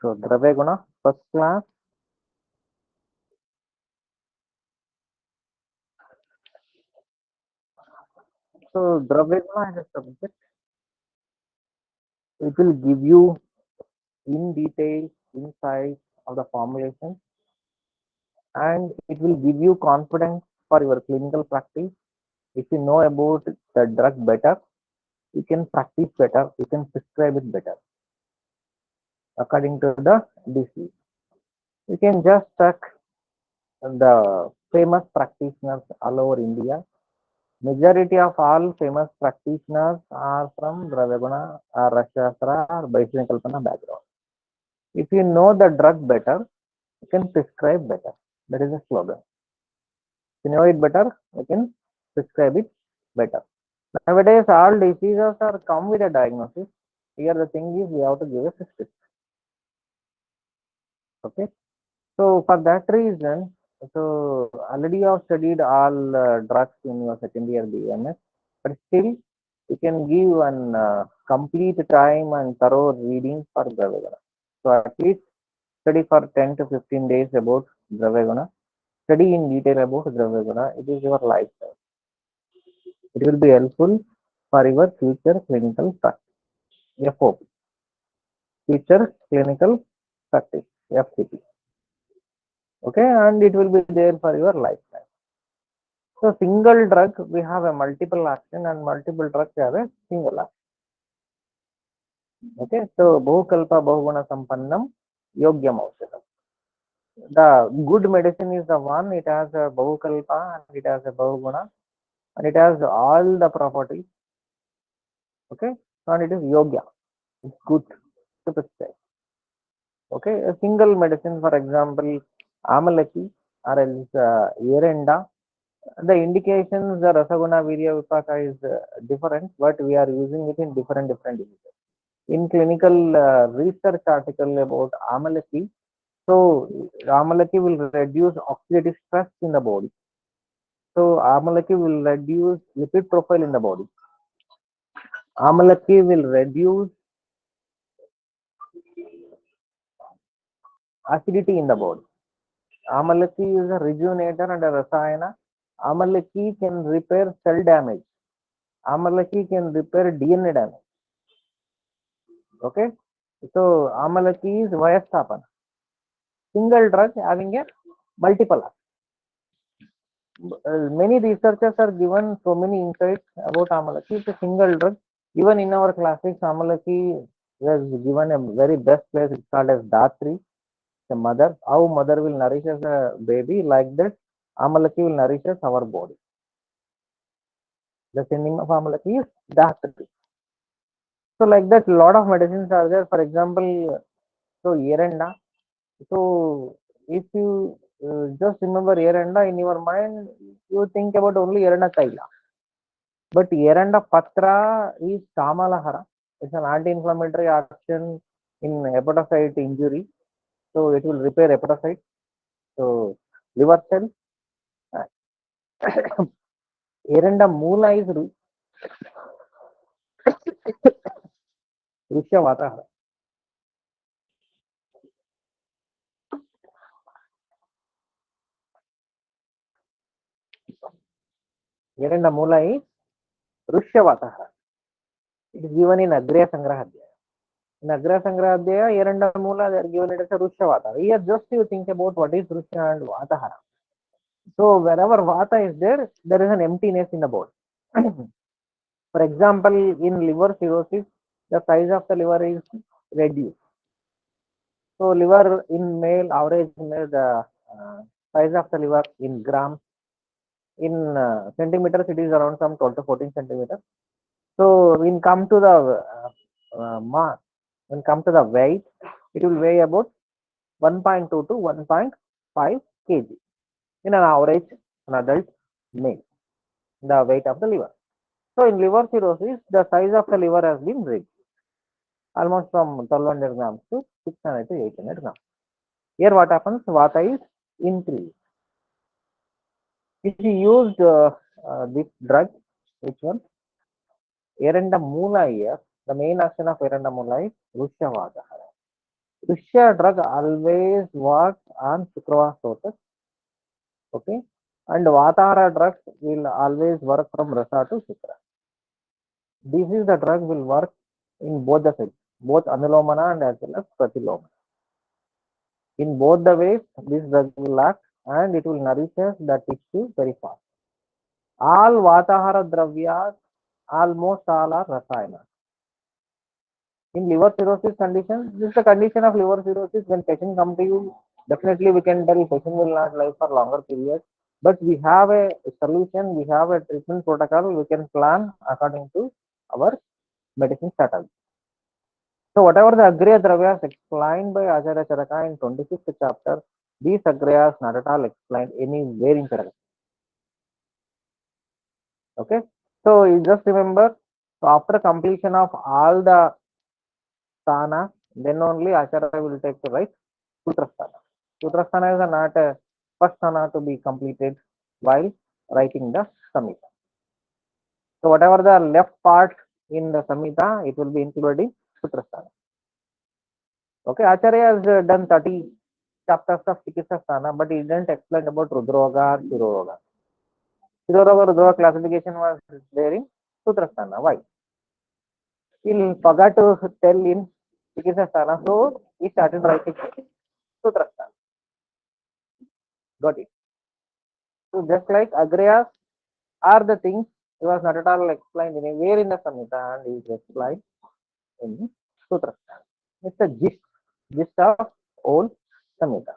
So dravya guna, first class. So dravya guna is a subject. It will give you in detail insight of the formulation, and it will give you confidence for your clinical practice. If you know about the drug better, you can practice better, you can prescribe it better according to the disease. You can just check the famous practitioners all over India. Majority of all famous practitioners are from Dravaguna or Rashastra or Vaishnavi Kalpana background. If you know the drug better, you can prescribe better. That is the slogan. If you know it better, you can prescribe it better. Nowadays, all diseases are come with a diagnosis. Here, the thing is, we have to give a prescription. Okay. So, for that reason, so already you have studied all drugs in your second year BMS, but still you can give an complete time and thorough reading for Dravaguna. So, at least study for 10 to 15 days about Dravaguna. Study in detail about Dravaguna. It is your lifestyle. It will be helpful for your future clinical practice. FOP, future clinical practice, FCP. Okay, and it will be there for your lifetime. So single drug, we have a multiple action, and multiple drugs have a single action. Okay, so Bahukalpa Bahuguna Sampannam Yogyam Aushadam. The good medicine is the one, it has a Bahukalpa and it has a Bahuguna and it has all the properties. Okay, and it is Yogya. It's good to prescribe. Okay, a single medicine, for example, Amalaki or else Yerenda. The indications, the Rasaguna Virya Vipaka is different, but we are using it in different diseases. In clinical research article about Amalaki, so Amalaki will reduce oxidative stress in the body. So Amalaki will reduce lipid profile in the body. Amalaki will reduce acidity in the body. Amalaki is a rejuvenator and a rasayana. Amalaki can repair cell damage. Amalaki can repair DNA damage. Okay. So Amalaki is Vayastapana. Single drug having a multiple action. Many researchers are given so many insights about Amalaki. It's a single drug. Even in our classics, Amalaki was given a very best place. It's called as Datri, the mother. How mother will nourish a baby, like that, Amalaki will nourish our body. The name of Amalaki is Datri. So like that, lot of medicines are there. For example, so Yerenda. So if you just remember Yerenda in your mind, you think about only Yerenda Kaila. But Yeranda Patra is Kamalahara. It's an anti-inflammatory action in hepatocyte injury. So it will repair hepatocyte. So liver cell. Yeranda Mula is Rushyavata. Yeranda Mula is Rushyavata. It is given in Agriya Sangrahadhyaya. In Agriya Sangrahadhyaya, Yeranda Mula, they are given it as a Rushyavata. Here just you think about what is Rushya and Vatahara. So wherever Vata is there is an emptiness in the body. For example, in liver cirrhosis, the size of the liver is reduced. So liver in male, average male, the size of the liver in grams, in centimeters, it is around some 12 to 14 centimeters. So when come to the mass, when come to the weight, it will weigh about 1.2 to 1.5 kg in an average, an adult male, the weight of the liver. So in liver cirrhosis, the size of the liver has been reduced almost from 1200 grams to 600 to 800 grams. Here what happens? Vata is increased. If you used this drug, which one? Erenda Mula here, the main action of Erenda Mula is Rushyavata. Russia drug always works on Shukra sources, okay, and Vatara drugs will always work from Rasa to Shukra. This is the drug will work in both the sides, both Anulomana and as well as Pratilomana. In both the ways, this drug will act and it will nourishes the tissue very fast. All Vatahara dravyas, almost all are Rasayana. In liver cirrhosis condition, this is the condition of liver cirrhosis. When patient come to you, definitely we can tell patient will not live for longer period. But we have a solution, we have a treatment protocol, we can plan according to our medicine strategy. So whatever the Agriya Dravyas explained by Acharya Charaka in 26th chapter, these Agriyas not at all explained anywhere in Charaka. Okay. So you just remember, so after completion of all the sthana, then only Acharya will take to write Sutrasthana. Sutrasthana is not a first sthana to be completed while writing the Samhita. So whatever the left part in the Samhita, it will be included in Sutrasthana. Okay, Acharya has done 30 chapters of Chikitsa Sthana, but he didn't explain about Rudroga or Shiroroga. Shiroroga Rudroga classification was there in Sutrasthana. Why? He forgot to tell in Chikitsa Sthana, so he started writing Sutrasthana. Got it? So just like Agriyas are the things he was not at all explained anywhere in the Samhita and he is explained in Sutrasthana. It's a gist of old Samhita.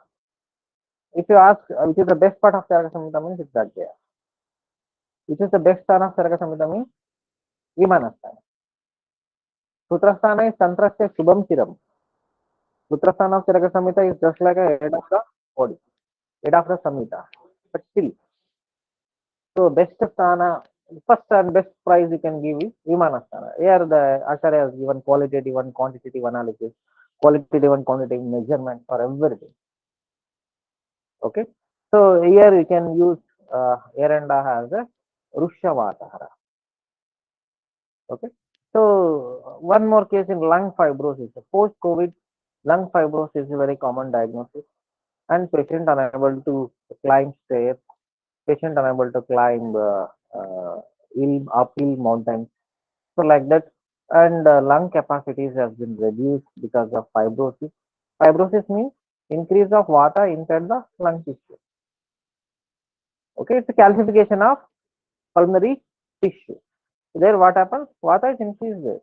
If you ask which is the best part of Charaka Samhita means it's Agriyas. Which is the best sthana of Charaka Samhita means Vimanasthana. Sutrasthana is Tantrasya Shubham Chiram. Sutrasthana of Charaka Samhita is just like a head of the body, head of the Samhita. But still, so best sthana, first and best prize you can give is Vimanasthana. Here the Acharya has given qualitative and quantitative analysis, qualitative and quantitative measurement for everything. Okay. So here you can use Erenda as a Rushavatahara. Okay. So one more case in lung fibrosis. Post-COVID lung fibrosis is a very common diagnosis, and patient unable to climb stairs, patient unable to climb uphill mountains. So like that, and lung capacities has been reduced because of fibrosis. Fibrosis means increase of water inside the lung tissue. Okay, it's a calcification of pulmonary tissue. There, what happens? Water is increased there.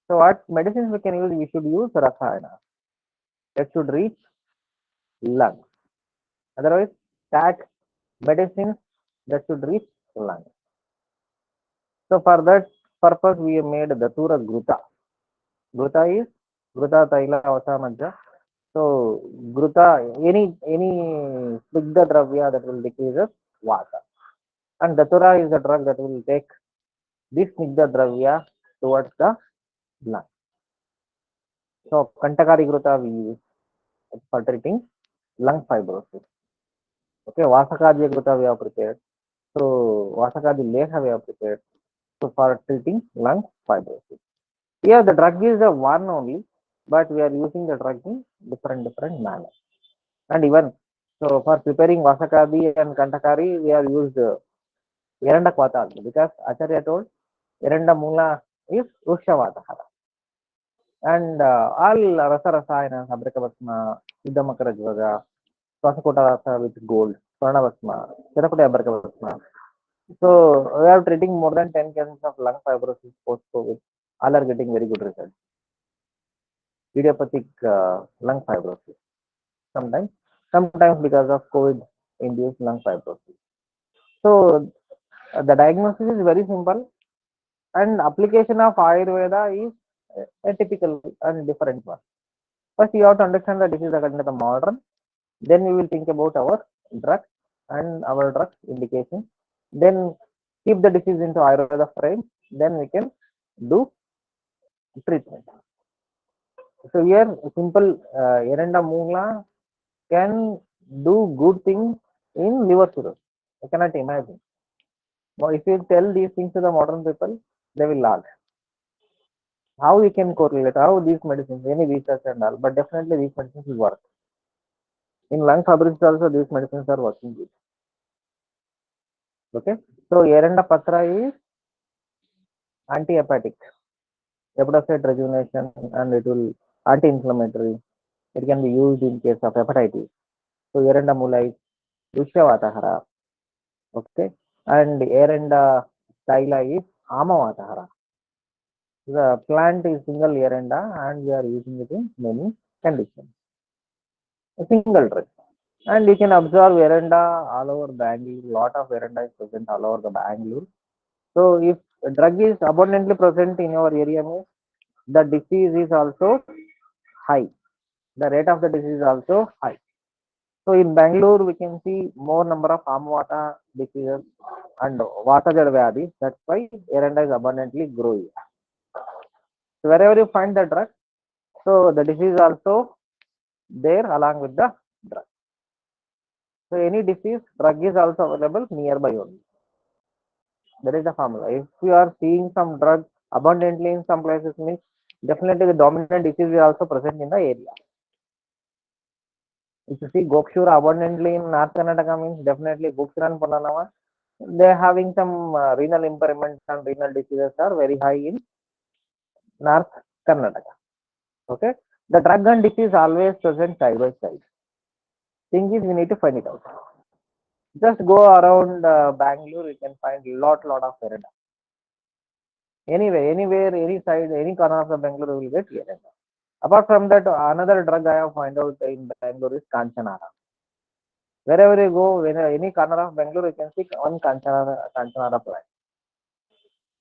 So what medicines we can use? We should use Rasayana that should reach lungs. Otherwise, that medicines that should reach lungs. So for that purpose, we have made Datura Gruta. Gruta is Gruta Taila Vasamajja. So Gruta, any Snigdha Dravya that will decrease water. And Datura is the drug that will take this Snigdha Dravya towards the lung. So Kantakari Gruta we use for treating lung fibrosis. Okay, Vasakadya Gruta we have prepared. So Vasakadi Lekha we have prepared. So for treating lung fibrosis. Here the drug is the one only, but we are using the drug in different manner. And even so for preparing Vasakadi and Kantakari, we are used Eranda Kvata because Acharya told Eranda Mula is Rushavatahara. And all Rasa Rasayana, Abrakavasma, Siddhamakara Swasakota Rasa with gold, Swarnavasma, Cherakuta Abrakavasma. So we are treating more than 10 cases of lung fibrosis post-COVID. All are getting very good results. Idiopathic lung fibrosis. Sometimes because of COVID-induced lung fibrosis. So the diagnosis is very simple, and application of Ayurveda is a typical and different one. First, you have to understand that this is according to the modern. Then we will think about our drugs and our drugs indication. Then keep the disease into Ayurveda frame. Then we can do treatment. So here, simple Erenda Mula can do good things in liver cirrhosis. I cannot imagine. Now, if you tell these things to the modern people, they will laugh. How we can correlate, how these medicines, any research and all, but definitely these medicines will work. In lung fibrosis also these medicines are working good. Okay. So Yeranda Patra is anti-hepatic, hepatocyte rejuvenation, and it will anti-inflammatory. It can be used in case of hepatitis. So Yeranda Mula is Dushavatahara. Okay. And Yeranda Styla is Amavatahara. The plant is single Yeranda and we are using it in many conditions. A single drug. And you can observe Yeranda all over Bangalore. Lot of Yeranda is present all over the Bangalore. So if a drug is abundantly present in your area means the disease is also high. The rate of the disease is also high. So in Bangalore, we can see more number of Amvata diseases and Vata Vyadis. That's why Eranda is abundantly growing. So wherever you find the drug, so the disease also there along with the drug. So any disease, drug is also available nearby only. That is the formula. If you are seeing some drug abundantly in some places, means definitely the dominant disease is also present in the area. If you see Gokshura abundantly in North Karnataka means definitely Gokshura and Pananama, they are having some renal impairments and renal diseases are very high in North Karnataka. Okay, the drug and disease always present side by side. Thing is, we need to find it out. Just go around Bangalore, you can find lot of Eranda. Anyway, anywhere, any side, any corner of the Bangalore will get Eranda. Apart from that, another drug I have found out in Bangalore is Kanchanara. Wherever you go, when any corner of Bangalore, you can see one Kanchanara plant.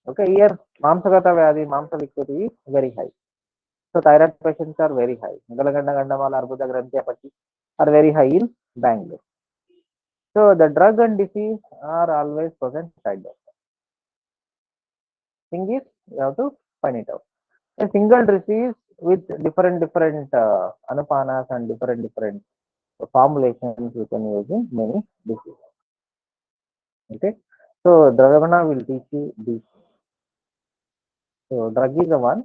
Okay, here Mamsagata Vyadi, Mamsa Vikriti is very high. So thyroid patients are very high. Galaganda Gandamala, Arbuda Granthia are very high in Bangalore. So the drug and disease are always present side by side. Thing is, you have to find it out. A single disease with different anupanas and different formulations you can use in many diseases. Okay. So Dravya will teach you this. So drug is the one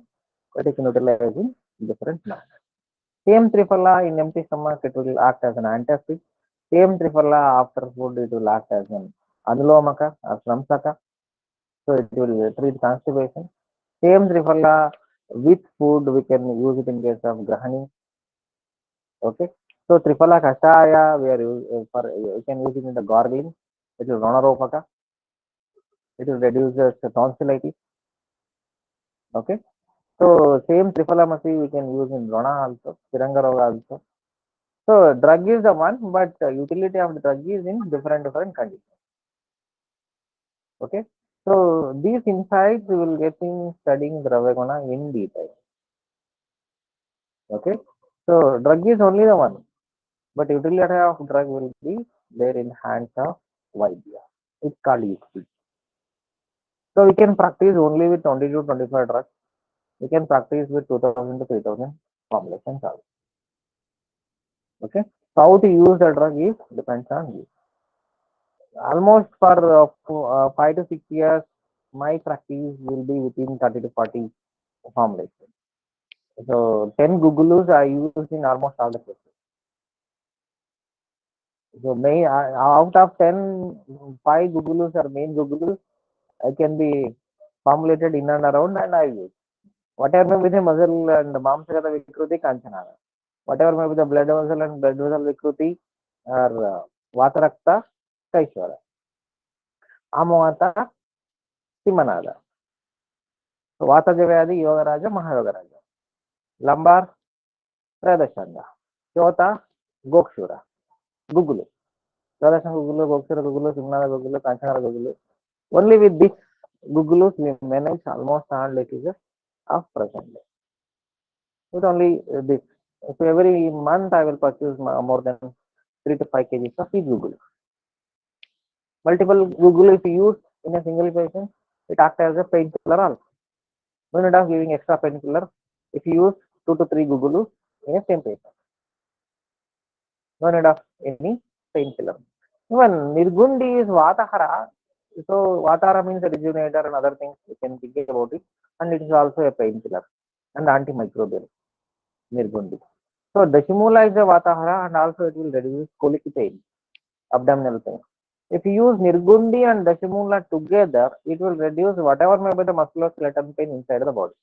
that is utilized in different manner. Same triphala in empty stomach it will act as an antacid. Same triphala after food it will act as an anulomaka or samsaka. So it will treat constipation. Same triphala with food we can use it in case of grahani. Okay. So triphala kashaya we are for you can use it in the gargling. It will ronaropaka. It will reduce the tonsillitis. Okay. So same tripalamasi we can use in rona also, Tirangaroga also. So drug is the one, but utility of the drug is in different conditions. Okay. So these insights we will get in studying Dravya in detail. Okay. So drug is only the one, but utility of drug will be there in hands of Vaidya. It's called UCT. So we can practice only with 20 to 25 drugs. We can practice with 2000 to 3000 formulations also. Okay. So how to use the drug is depends on you. Almost for 5 to 6 years, my practice will be within 30 to 40 formulations. So 10 Gugulus I use in almost all the cases. So out of 10, 5 Gugulus are main Gugulus. I can be formulated in and around and I use. Whatever may be the muscle and the Mamsagata Vikruti Kanchanara. Whatever may be the blood vessel and blood vessel Vikruti or Vatarakta Kaishwara. Amavata Simanada. So Vata Vyadi Yogaraja Mahayogaraja. Lambar Pradashanda. Chota Gokshura. Gugulu. Pradashan Gugulu, Gokshura Gugulu, Simnada Gugulu, Kanchanara Gugulu. Only with this Gugulus we manage almost all diseases of present day. With only this. So every month I will purchase more than 3 to 5 kgs of each Gugulu. Multiple Gugulu if you use in a single patient, it acts as a painkiller also. No need of giving extra painkiller if you use 2 to 3 Gugulu in a same patient. No need of any painkiller. Even Nirgundi is Vatahara. So Vatahara means a rejuvenator and other things you can think about it. and it is also a painkiller and antimicrobial, Nirgundi. So Dashimula is a Vatahara and also it will reduce colic pain, abdominal pain. If you use Nirgundi and Dashimula together, it will reduce whatever may be the musculoskeletal pain inside the body.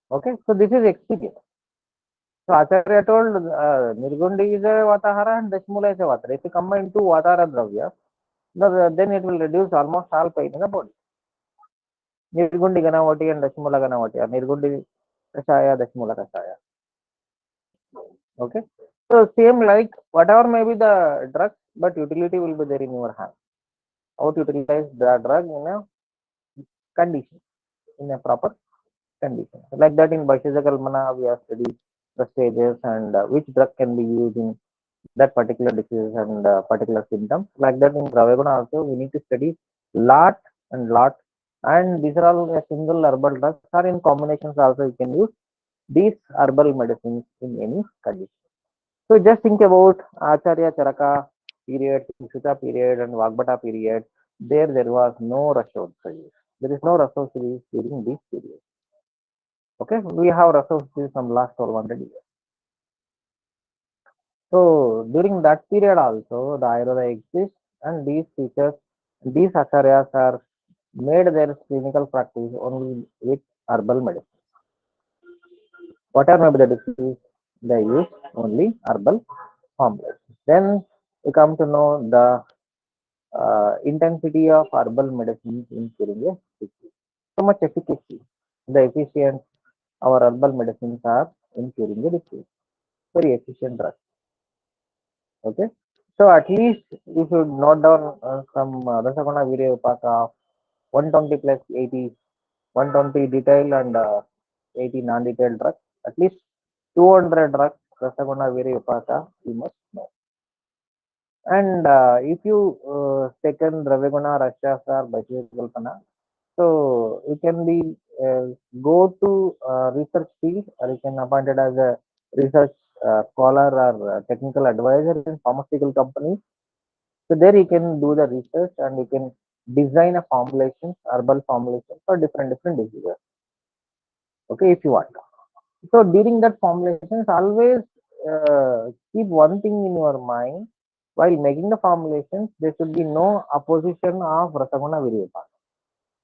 Okay, so this is experience. So Acharya told Nirgundi is a Vatahara and Dashimula is a Vatahara. If you combine two Vatahara dravya, then it will reduce almost all pain in the body. Nirgundi Ganavati and Dashimula Ganavati, or Nirgundi Kashaya, Dashimula Kashaya. Okay. So same like whatever may be the drug, but utility will be there in your hand. How to utilize the drug in a condition, in a proper condition. Like that in Bhaishya Kalmana, we have studied the stages and which drug can be used in that particular disease and particular symptoms. Like that in Dravya also, we need to study lot and lot. And these are all a single herbal drugs or in combinations also you can use these herbal medicines in any condition. So just think about Acharya Charaka period, Sushruta period, and Vagbata period. There was no Rashodhyayi. There is no Rashodhyayi during this period. Okay, we have Rashodhyayi from last 1200 years. So during that period also, the Ayurveda exists, and these teachers, these Acharyas are made their clinical practice only with herbal medicine. Whatever may be the disease, they use only herbal formulas. Then we come to know the intensity of herbal medicines in curing a disease. So much efficacy, the efficient our herbal medicines are in curing a disease. Very efficient drug. Okay. So at least you should note down some Dasaguna Virya Upaka 120 plus 80, 120 detailed and 80 non-detailed drugs. At least 200 drugs Dasaguna Virya Upaka you must know. And if you taken Dravaguna, Rashasar, Bhaishya so you can be go to research field or you can appointed as a research scholar or technical advisor in pharmaceutical companies. So there you can do the research and you can design a formulation, herbal formulation for different diseases. Okay, if you want. So during that formulations, always keep one thing in your mind while making the formulations. There should be no opposition of Rasaguna Viryapada.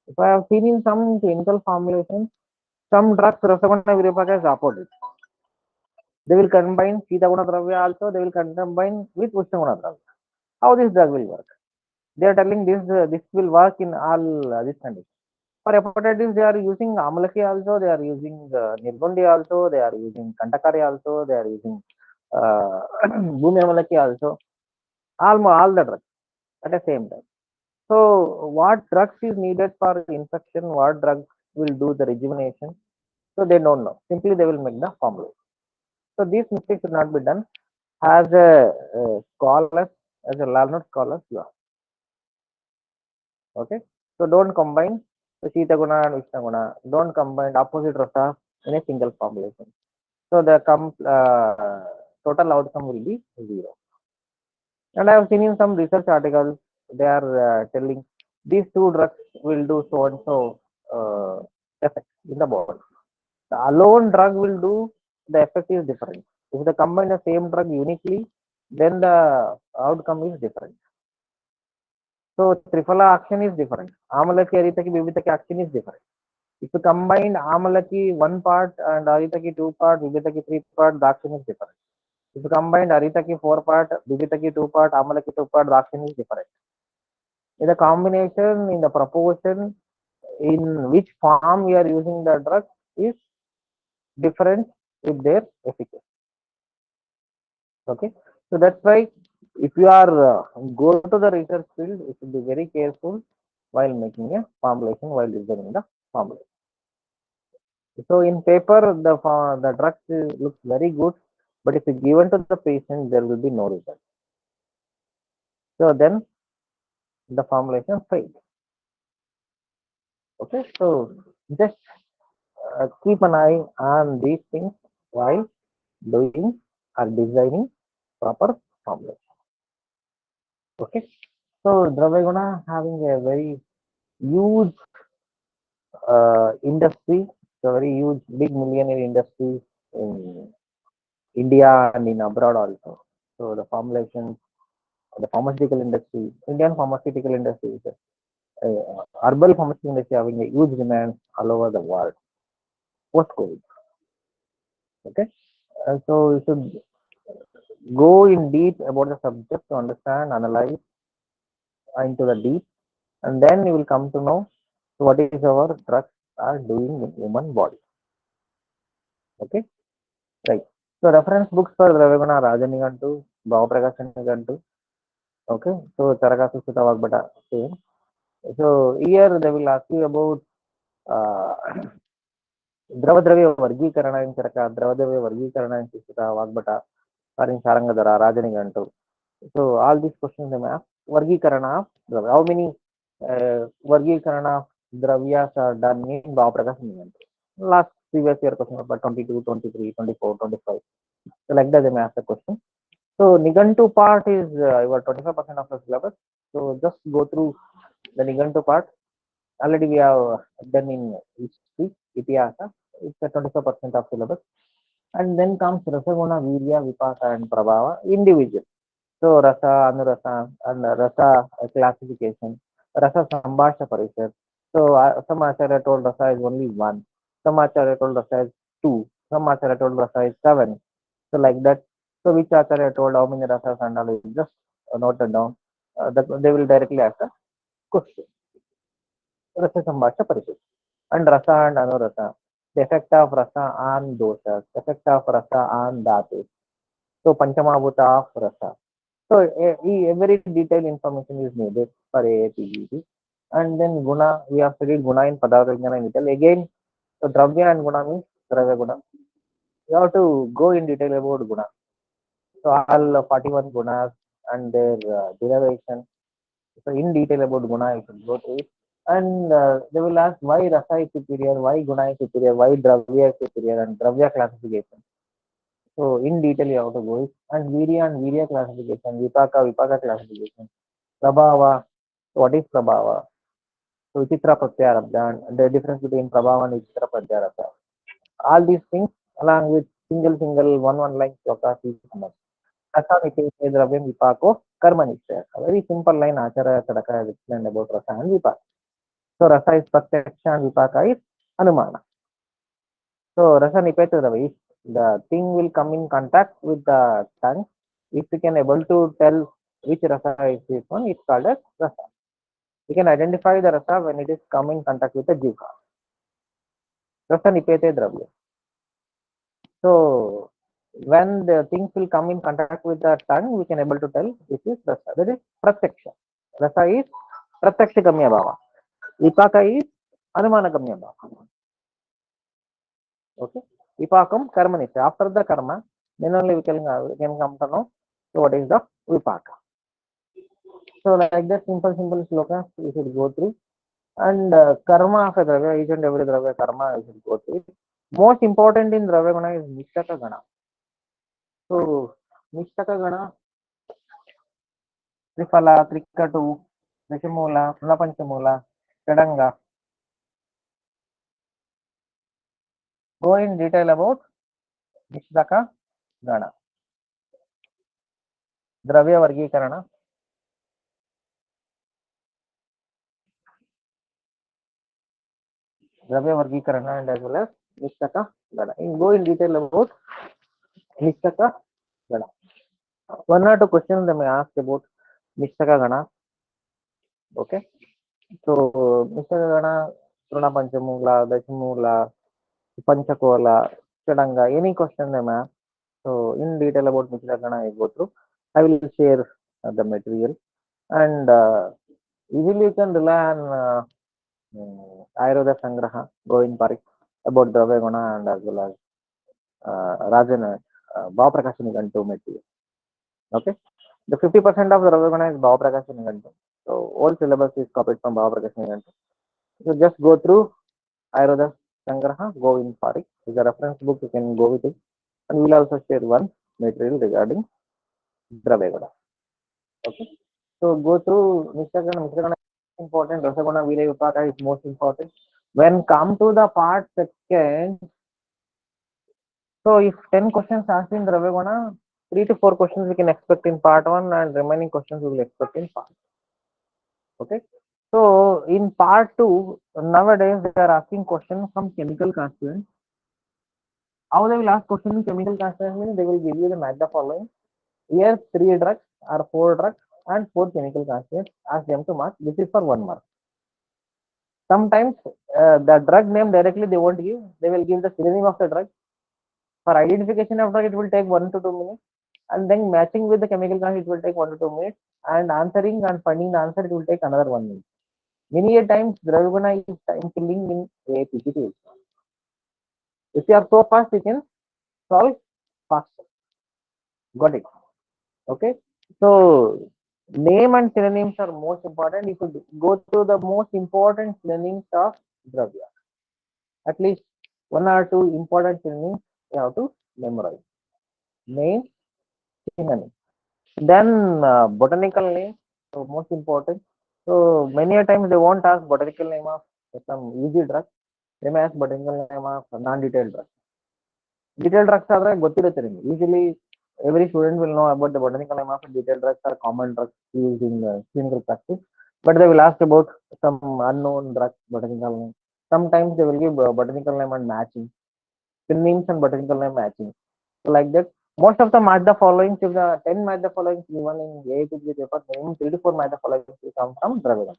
If I have seen in some clinical formulations, some drugs Rasaguna Viryapada is opposite. They will combine Sita Guna Dravya also. They will combine with Ushna Guna Dravya. How this drug will work? They are telling this will work in all this condition. For hepatitis, they are using Amalaki also, they are using Nirgundi also, they are using Kantakari also, they are using Bhumi Amalaki also. All the drugs at the same time. So, what drugs is needed for infection? What drugs will do the rejuvenation? So, they don't know. Simply, they will make the formula. So, these mistakes should not be done. As a scholar, as a learned scholar, you are. Okay. So, don't combine the Sita Guna and Vishnu Guna. Don't combine opposite rasa in a single formulation. So the total outcome will be zero. And I have seen in some research articles, they are telling these two drugs will do so and so effect in the body. The alone drug will do, the effect is different. If they combine the same drug uniquely, then the outcome is different. So Triphala action is different. Amalaki, Aritaki, Vibhitaki action is different. If you combine Amalaki one part and Aritaki two part, Vibhitaki three part, the action is different. If you combine Aritaki four part, Vibhitaki two part, Amalaki two part, the action is different. In the combination, in the proportion, in which form we are using the drug is different with their efficacy. Okay, so that's why if you are go to the research field, you should be very careful while making a formulation, while designing the formulation. So in paper, the drug looks very good, but if it's given to the patient, there will be no result. So then the formulation fails. Okay, so just keep an eye on these things while doing or designing proper formulation. Okay, so Dravaguna having a very huge industry, it's a very huge, big millionaire industry in India and in abroad also. So the formulation, the pharmaceutical industry, Indian pharmaceutical industry is herbal pharmaceutical industry having a huge demand all over the world post COVID. Okay, so you should go in deep about the subject to understand, analyze into the deep, and then you will come to know what is our drugs are doing in human body. Okay, right. So reference books for Dravaguna Rajanigantu, Bhavaprakash okay, so Charaka Susita Vagbata same. So here they will ask you about uh, द्रवद्रव्य वर्गीकरण in Charaka, द्रवद्रव्य वर्गीकरण in Susita Vagbata, or in Sarangadara, Rajanigantu. So all these questions they may ask. Vargikarana of Dravya. How many Vargikarana of Dravyas are done in Bhavaprakash Nigantu? Last previous year question about 22, 23, 24, 25. So like that they may ask the question. So Nigantu part is your 25% of the syllabus. So just go through the Nigantu part. Already we have done in history, Itihasa. It's a 25% of syllabus. And then comes Rasaguna, Virya, Vipaka and Prabhava, individual. So Rasa, Anurasa, and Rasa classification, Rasa Sambhasha Parishad. So some Acharya told Rasa is only one, some Acharya told Rasa is two, some Acharya told Rasa is seven. So like that. So which Acharya told how many Rasas and all, is just noted down. That they will directly ask a question. Rasa Sambhasha Parishad. And Rasa and Anurasa. The effect of Rasa on doshas, effect of Rasa on dhatus. So Panchamabhuta of Rasa. So very detailed information is needed for AAPGP. And then Guna, we have studied Guna in Padartha Vijnana in detail. Again, so Dravya and Guna means Dravya Guna. You have to go in detail about Guna. So all 41 Gunas and their derivation. So in detail about Guna, you should go through it. And they will ask why Rasa is superior, why Guna is superior, why Dravya is superior, and Dravya classification. So in detail you have to go it. And Virya classification, Vipaka classification, Prabhava, what is Prabhava? So Vichitra Pratyarabdha, and the difference between Prabhava and Vichitra Pratyarabdha. All these things along with single one line slokas is common. Rasa Nitya Dravyam Vipako Karma Nitya. A very simple line Acharya Sadaka has explained about Rasa and Vipaka. So Rasa is Pratyaksha and Vipaka is Anumana. So Rasa Nipeta Dravya, if the thing will come in contact with the tongue, if we can able to tell which Rasa is this one, it's called as Rasa. We can identify the Rasa when it is come in contact with the Jivka. Rasa Nipete Dravya. So when the things will come in contact with the tongue, we can able to tell this is Rasa. That is Pratyaksha. Rasa is Pratyaksha Gamya Bhava. Vipaka is Anumana Gamya Bhava. Okay. Vipakam karma nitya. After the karma, then only we can come to know what is the vipaka. So like that simple sloka we should go through. And karma of a dravya, each and every dravya karma we should go through. Most important in dravya guna is nishtaka gana. So nishtaka gana, trifala, trikatu, drishamula, punapanchamula, chadanga. Go in detail about nishtaka gana. Dravya vargikarana. Dravya Vargikarana and as well as Nishtaka Gana. Go in detail about Nishtaka Gana. One or two questions they may ask about Nishtaka Gana. Okay. So Nishtaka Gana, Truna Panchamula, Dashamula, Panchakola, Chadanga, any question they may ask. So in detail about Nishtaka Gana I go through. I will share the material. And easily you can rely on Ayurveda Sangraha, Govind Parik about Dravya Guna and as well as Rajan Bhavaprakash Nigantu material. Okay. The 50% of the Dravya is Bhavaprakash Nigantu. So all syllabus is copied from Bhavaprakash Nigantu. So just go through Ayurveda Sangraha, Govind Parik. Is a reference book, you can go with it. And we will also share one material regarding Dravya. Okay. So go through Mr. Gana is important, Rasaguna Virya Vipaka is most important. When come to the part second, so if 10 questions asked in Dravya, 3 to 4 questions we can expect in part 1 and remaining questions we will expect in part. Okay. So in part 2, nowadays they are asking questions from chemical constituents. How they will ask questions in chemical constituents means they will give you the match the following. Here 3 drugs or 4 drugs and 4 chemical constituents. Ask them to mark. This is for 1 mark. Sometimes the drug name directly they won't give. They will give the synonym of the drug. For identification of drug, it will take 1 to 2 minutes. And then matching with the chemical constituent, it will take 1 to 2 minutes. And answering and finding the answer, it will take another 1 minute. Many a times, Dravya is time killing in a PPT. If you are so fast, you can solve faster. Got it? Okay. So name and synonyms are most important. You should go through the most important synonyms of dravya. At least 1 or 2 important synonyms you have to memorize. Name, synonym. Then botanical name, so most important. So many a times they won't ask botanical name of some easy drug. They may ask botanical name of non-detailed drug. Detailed drugs are usually every student will know about the botanical name of detailed drugs or common drugs used in clinical practice, but they will ask about some unknown drug botanical name. Sometimes they will give botanical name and matching synonyms and botanical name matching. So like that, most of the match the following. If the 10 match the following given in AIPG paper, minimum 3 to 4 match the following will come from Dravidam.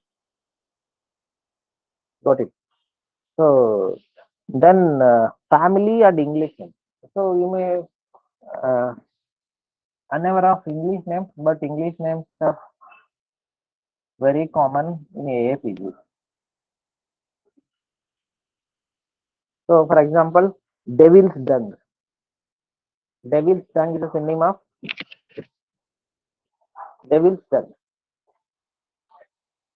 Got it. So then family and English name. So you may uh, unaware of English names, but English names are very common in AAPG. So, for example, devil's dung. Devil's dung is a synonym of devil's dung.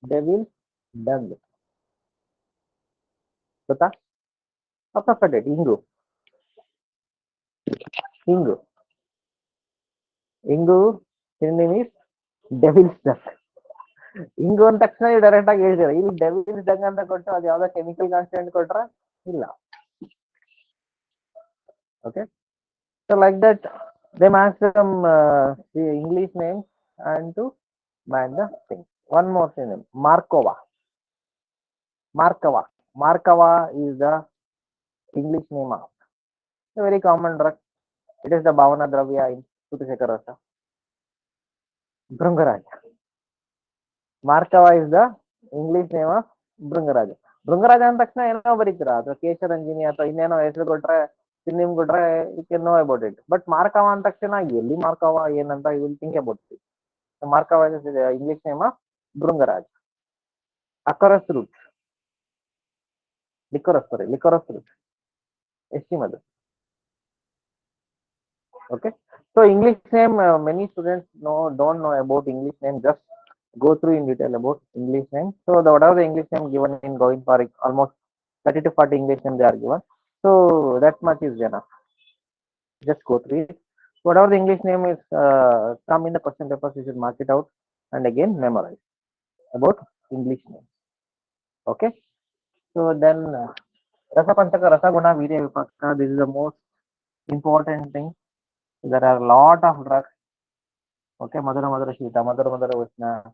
Devil's dung. Bata? Apa kata Ingu? Ingu. Ingu synonym is devil's dung. ಇಂಗು ಅಂದ ತಕ್ಷಣ ನೀವು direct ಆಗಿ ಹೇಳ್ತೀರಾ ಇಲ್ಲಿ devils dung ಅಂತ ಕೊಟ್ಟು ಅದು ಯಾವ್ದೋ ಕೆಮಿಕಲ್ ಕಾನ್ಸ್ಟೆಂಟ್ ಕೊಟ್ರ ಇಲ್ಲ. Okay. So like that, they match some the English names and to match the thing. One more synonym, Markova. Markova. Markova is the English name of a very common drug. It is the Bhavana Dravya in Kutushekar Rasa. Brungaraj. Markava is the English name of Brungaraj. Brungaraj ಅಂದ ತಕ್ಷಣ ಏನೋ ಬರೀತೀರಾ ಅಥವಾ ಕೇಶರಂಜಿನಿ ಅಥವಾ ಇನ್ನೇನೋ ಹೆಸರು ಕೊಟ್ರೆ synonym ಕೊಟ್ರೆ you can know about it. But ಮಾರ್ಕವ ಅಂದ ತಕ್ಷಣ ಎಲ್ಲಿ ಮಾರ್ಕವ ಏನಂತ you will think about it. Markava is the English name of Brungaraj. Acorus root. Licorice root. Estimable. Okay. So English name, many students don't know about English name. Just go through in detail about English name. So whatever the English name given in Govind Parikh, almost 30 to 40 English name they are given. So that much is enough. Just go through it. Whatever the English name is come in the question papers, you should mark it out and again memorize about English name. Okay. So then Rasa Panchaka, Rasa Guna, Virya Vipakka, this is the most important thing. There are a lot of drugs. Okay, Madhura Madhura Shita, Madhura Madhura Ushna,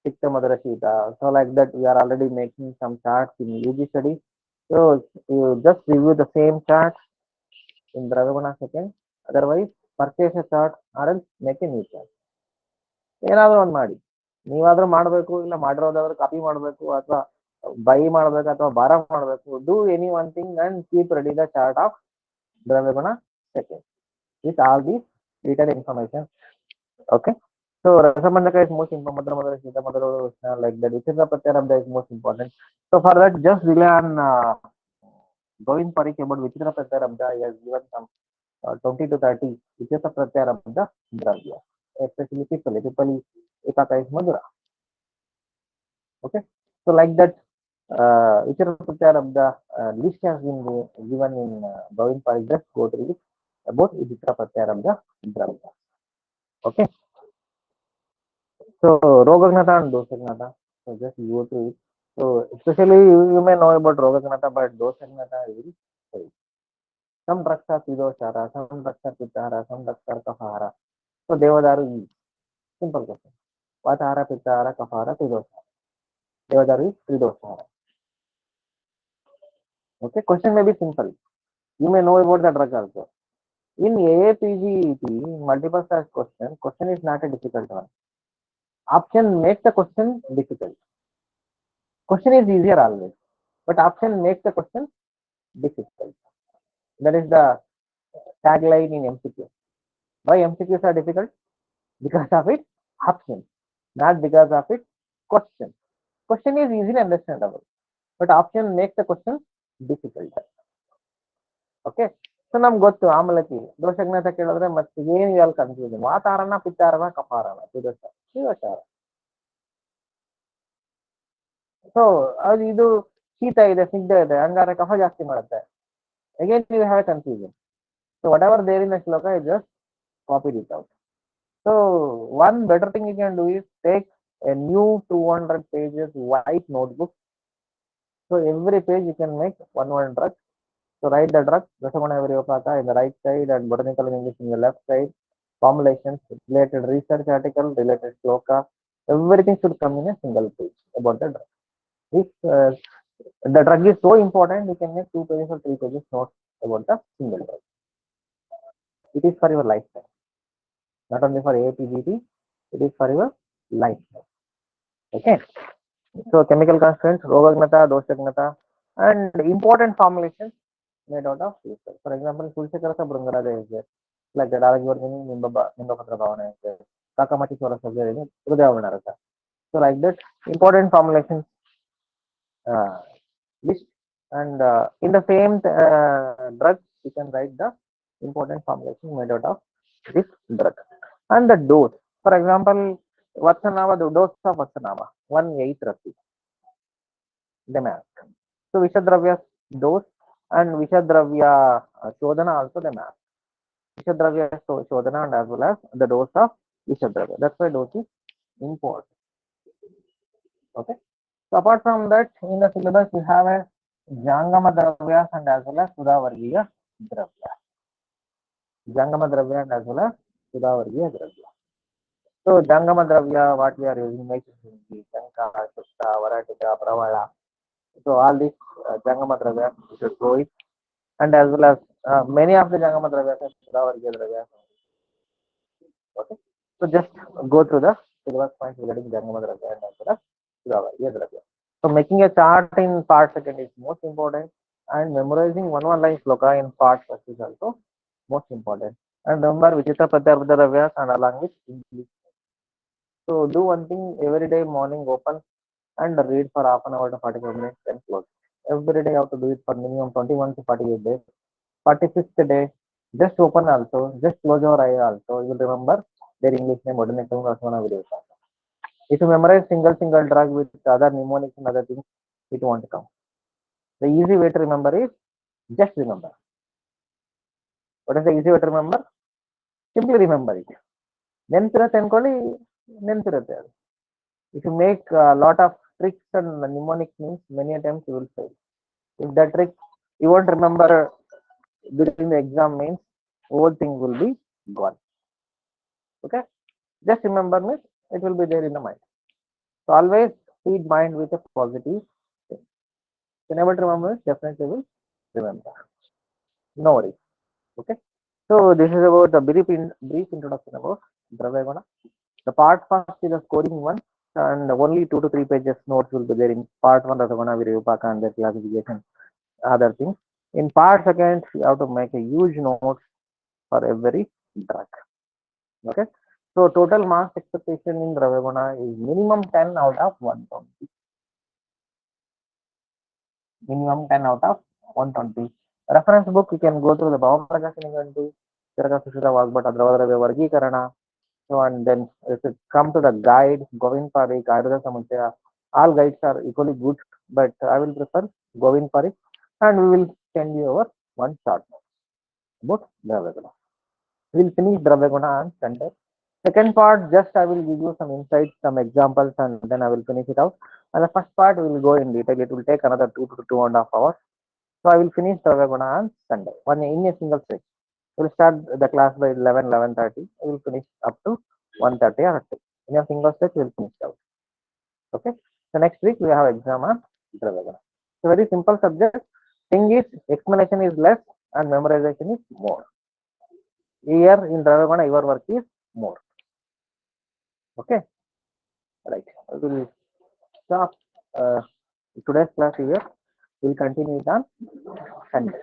Tikta Madhura Shita. So like that, we are already making some charts in UG study. So you just review the same chart in Dravya second. Otherwise, purchase a chart or else make a new chart. ಏನಾದರೂ ಒಂದು ಮಾಡಿ. ನೀವಾದ್ರೂ ಮಾಡಬೇಕು, ಇಲ್ಲ ಮಾಡಿರೋದಾದ್ರೂ copy ಮಾಡಬೇಕು, ಅಥವಾ by ಮಾಡಬೇಕು, ಅಥವಾ ಬಾರ ಮಾಡಬೇಕು. Do any one thing and keep ready the chart of ದ್ರವ್ಯಗುಣ second with all these detailed information. Okay. So Rasamandaka is most important, Madhura Madhura Shita, Madhura Ushna, like that. Vichitra Pratyarabdha is most important. So for that, just rely on Govind Parikh about Vichitra Pratyarabdha. He has given some 20 to 30 Vichitra Pratyarabdha Dravya. Especially Pipali Ekaka is Madhura. Okay. So like that, Vichitra Pratyarabdha list has been given in Govind Parikh. Just go through it about Vichitra Pratyarabdha Dravya. Okay. So Rogagnata and Dosagnata. So just go through it. So especially you may know about Rogagnata, but Dosagnata is very. Some drugs are Pidoshara, some drugs are Pittahara, some drugs are Kafahara. So Devadaru is simple question. Vatahara, Pittahara, Kafahara, Pidoshara. Devadaru is Tridoshara. Okay, question may be simple. You may know about the drug also. In AAPGET, multiple choice question is not a difficult one. Option makes the question difficult. Question is easier always, but option makes the question difficult. That is the tagline in MCQ. Why MCQs are difficult? Because of its option, not because of its question. Question is easily understandable, but option makes the question difficult. Okay. So ನಮ್ಗೆ ಗೊತ್ತು ಆಮ್ಲಕಿ ದೋಷಜ್ಞ ಅಂತ ಕೇಳಿದ್ರೆ ಮತ್ತೆ ಏನು ಇವಾಗ confusion ವಾತಾರಣ ಪಿತ್ತಾರಣ ಕಪಾರಣ ಶಿವಚಾರ. So ಅದು ಇದು ಶೀತ ಇದೆ ಸ್ನಿಗ್ಧ ಇದೆ ಹಂಗಾರೆ ಕಫ ಜಾಸ್ತಿ ಮಾಡುತ್ತೆ. Again you have confusion. So whatever there in the shloka is just copy it out. So one better thing you can do is take a new 200 pages white notebook. So every page you can make one drug. So write the drug, Dasaguna Viryopaka in the right side and botanical English in the left side. Formulations, related research article, related shloka, everything should come in a single page about the drug. If the drug is so important, you can make 2 pages or 3 pages notes about the single drug. It is for your lifetime, not only for APGT, it is for your lifetime. Okay. So chemical constants, Rogagnata, Doshagnata, and important formulations made out of filter. For example, Sulchakarasa Brungaraja is there. Like that, Aragvargini, Nimbapatra Bhavana is there. Kakamati Soras is there in Udayavanarasa. So like that, important formulations list, and in the same drug, you can write the important formulation made out of this drug. And the dose. For example, Vatsanava, the dose of Vatsanava, 1/8 rati. They may ask. So Vishadravya dose and Vishadravya Shodhana also they may ask. Vishadravya Shodhana and as well as the dose of Vishadravya. That's why dose is important. Okay. So apart from that, in the syllabus we have a Jangama Dravyas and as well as Sudavargiya Dravya. Jangama Dravya and as well as Sudavargiya Dravya. So Jangama Dravya, what we are using, Meshindi, Shanka, Shukta, Varatika, Pravala. So all these Jangama Dravya we should go it, and as well as many of the Jangama Dravyas are Sudavargiya Dravya. Okay. So just go through the syllabus points regarding Jangama Dravya and as well as Sudavargiya Dravya. So making a chart in part second is most important, and memorizing one line sloka in part first is also most important. And remember Vichitra Pratyarbuddha Dravyas and along with English. So do one thing every day morning, open and read for half an hour to 45 minutes, then close. Every day you have to do it for minimum 21 to 48 days. 46th day, just open also, just close your eye also. You will remember their English name, Odinekam Rasmana videos. If you memorize single drug with other mnemonics and other things, it won't come. The easy way to remember is just remember. What is the easy way to remember? Simply remember it. If you make a lot of tricks and mnemonic means, many times you will fail. If that trick you won't remember during the exam means, whole thing will be gone. Okay? Just remember means it will be there in the mind. So always feed mind with a positive thing. Whenever remember, definitely will remember. No worries. Okay. So this is about the brief introduction about Dravya Guna. The part first is the scoring one, and only 2 to 3 pages notes will be there in part one. Rasaguna Viryupaka and the classification, other things. In part second, you have to make a huge note for every drug. Okay. So total marks expectation in Dravya Guna is minimum 10 out of 120. Minimum 10 out of 120. Reference book, you can go through the Bhava Prakashinigantu, Chiraka Sushita Vagbata Dravadravya Vargikarana. So and then if it come to the guide, Govind Parikh, Ayurveda Samuchaya, all guides are equally good, but I will prefer Govind Parikh, and we will send you over one short note about Dravya Guna. We will finish Dravya Guna and center. Second part, just I will give you some insights, some examples, and then I will finish it out. And the first part we will go in detail. It will take another 2 to 2.5 hours. So I will finish Dravya Guna on Sunday, one in a single stretch. We will start the class by 11:30. We will finish up to 1:30 or 2. In a single stretch, we will finish out. Okay. So next week we have exam on Dravya Guna. It's a very simple subject. Thing is, explanation is less and memorization is more. Here in Dravya Guna, your work is more. Okay. Right. We will stop today's class here. We'll continue it on Sunday.